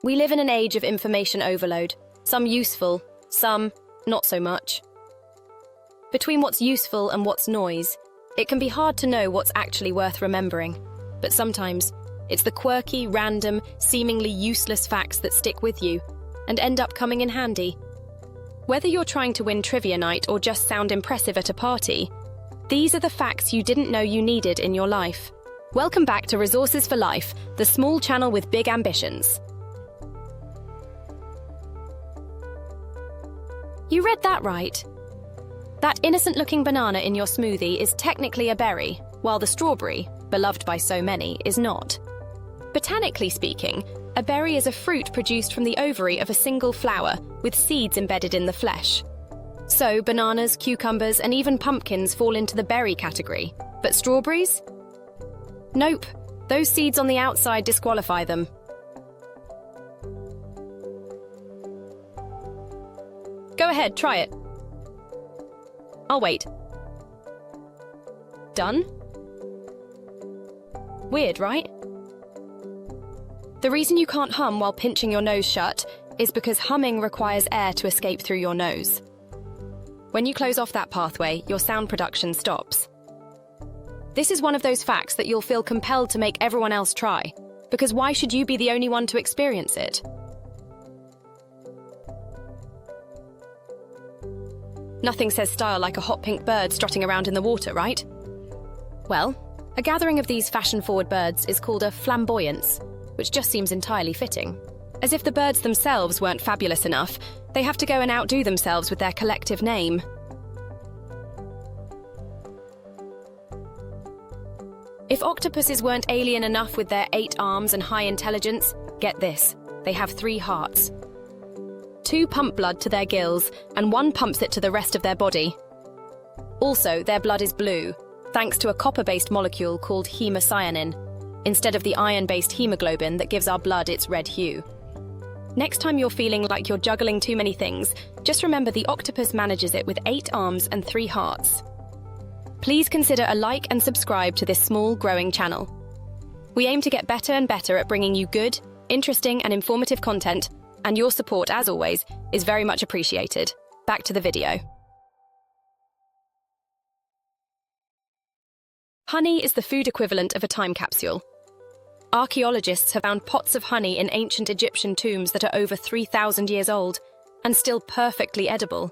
We live in an age of information overload, some useful, some not so much. Between what's useful and what's noise, it can be hard to know what's actually worth remembering. But sometimes, it's the quirky, random, seemingly useless facts that stick with you and end up coming in handy. Whether you're trying to win trivia night or just sound impressive at a party, these are the facts you didn't know you needed in your life. Welcome back to Resources for Life, the small channel with big ambitions. You read that right. That innocent-looking banana in your smoothie is technically a berry, while the strawberry, beloved by so many, is not. Botanically speaking, a berry is a fruit produced from the ovary of a single flower, with seeds embedded in the flesh. So, bananas, cucumbers, and even pumpkins fall into the berry category. But strawberries? Nope. Those seeds on the outside disqualify them. Go ahead, try it. I'll wait. Done? Weird, right? The reason you can't hum while pinching your nose shut is because humming requires air to escape through your nose. When you close off that pathway, your sound production stops. This is one of those facts that you'll feel compelled to make everyone else try, because why should you be the only one to experience it? Nothing says style like a hot pink bird strutting around in the water, right? Well, a gathering of these fashion-forward birds is called a flamboyance, which just seems entirely fitting. As if the birds themselves weren't fabulous enough, they have to go and outdo themselves with their collective name. If octopuses weren't alien enough with their 8 arms and high intelligence, get this, they have 3 hearts. 2 pump blood to their gills, and 1 pumps it to the rest of their body. Also, their blood is blue, thanks to a copper-based molecule called hemocyanin, instead of the iron-based hemoglobin that gives our blood its red hue. Next time you're feeling like you're juggling too many things, just remember the octopus manages it with 8 arms and 3 hearts. Please consider a like and subscribe to this small, growing channel. We aim to get better and better at bringing you good, interesting and informative content, and your support, as always, is very much appreciated. Back to the video. Honey is the food equivalent of a time capsule. Archaeologists have found pots of honey in ancient Egyptian tombs that are over 3,000 years old and still perfectly edible.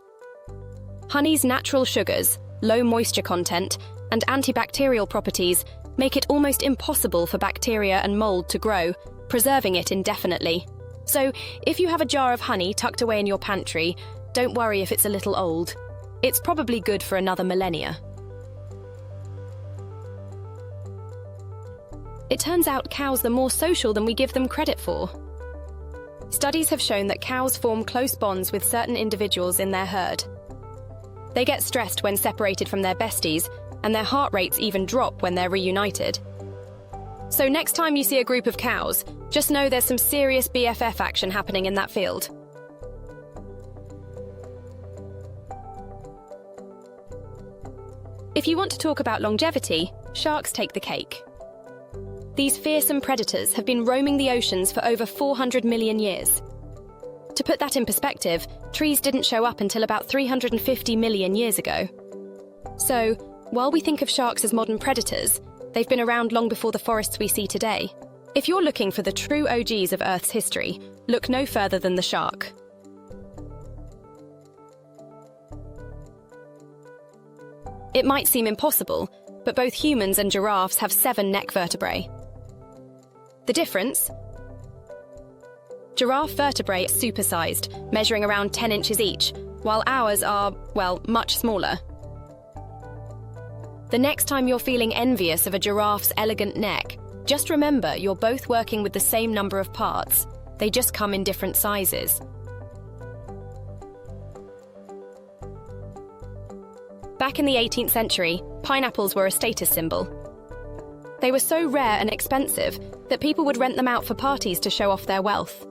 Honey's natural sugars, low moisture content, and antibacterial properties make it almost impossible for bacteria and mold to grow, preserving it indefinitely. So, if you have a jar of honey tucked away in your pantry, don't worry if it's a little old. It's probably good for another millennia. It turns out cows are more social than we give them credit for. Studies have shown that cows form close bonds with certain individuals in their herd. They get stressed when separated from their besties, and their heart rates even drop when they're reunited. So next time you see a group of cows, just know there's some serious BFF action happening in that field. If you want to talk about longevity, sharks take the cake. These fearsome predators have been roaming the oceans for over 400 million years. To put that in perspective, trees didn't show up until about 350 million years ago. So, while we think of sharks as modern predators, they've been around long before the forests we see today. If you're looking for the true OGs of Earth's history, look no further than the shark. It might seem impossible, but both humans and giraffes have 7 neck vertebrae. The difference? Giraffe vertebrae are supersized, measuring around 10 inches each, while ours are, well, much smaller. The next time you're feeling envious of a giraffe's elegant neck, just remember you're both working with the same number of parts. They just come in different sizes. Back in the 18th century, pineapples were a status symbol. They were so rare and expensive that people would rent them out for parties to show off their wealth.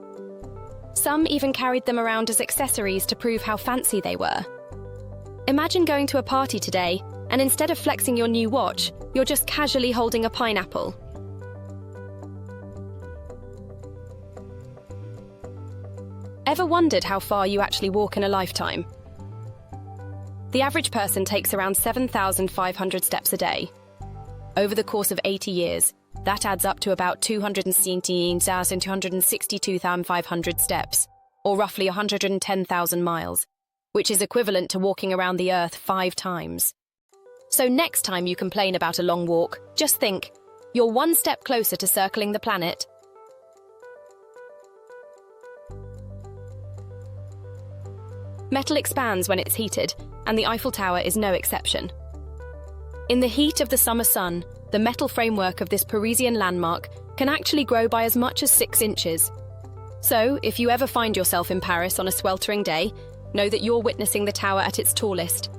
Some even carried them around as accessories to prove how fancy they were. Imagine going to a party today, and instead of flexing your new watch, you're just casually holding a pineapple. Ever wondered how far you actually walk in a lifetime? The average person takes around 7,500 steps a day. Over the course of 80 years, that adds up to about 262,500 steps, or roughly 110,000 miles, which is equivalent to walking around the Earth 5 times. So next time you complain about a long walk, just think, you're one step closer to circling the planet. Metal expands when it's heated, and the Eiffel Tower is no exception. In the heat of the summer sun, the metal framework of this Parisian landmark can actually grow by as much as 6 inches. So, if you ever find yourself in Paris on a sweltering day, know that you're witnessing the tower at its tallest.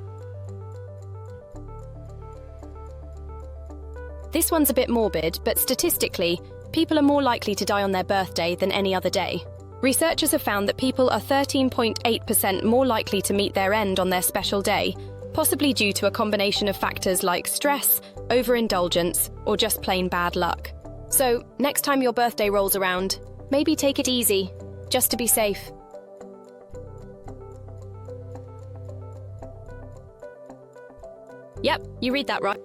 This one's a bit morbid, but statistically, people are more likely to die on their birthday than any other day. Researchers have found that people are 13.8% more likely to meet their end on their special day, possibly due to a combination of factors like stress, overindulgence, or just plain bad luck. So, next time your birthday rolls around, maybe take it easy, just to be safe. Yep, you read that right.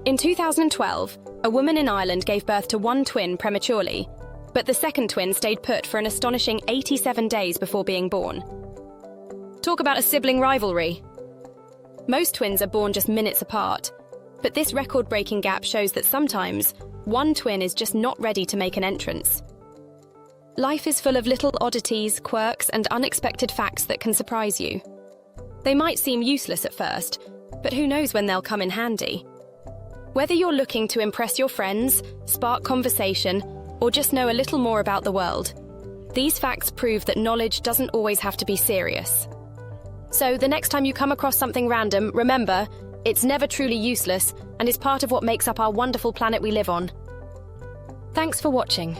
In 2012, a woman in Ireland gave birth to 1 twin prematurely, but the second twin stayed put for an astonishing 87 days before being born. Talk about a sibling rivalry. Most twins are born just minutes apart, but this record-breaking gap shows that sometimes one twin is just not ready to make an entrance. Life is full of little oddities, quirks, and unexpected facts that can surprise you. They might seem useless at first, but who knows when they'll come in handy. Whether you're looking to impress your friends, spark conversation, or just know a little more about the world, these facts prove that knowledge doesn't always have to be serious. So the next time you come across something random, remember, it's never truly useless and is part of what makes up our wonderful planet we live on. Thanks for watching.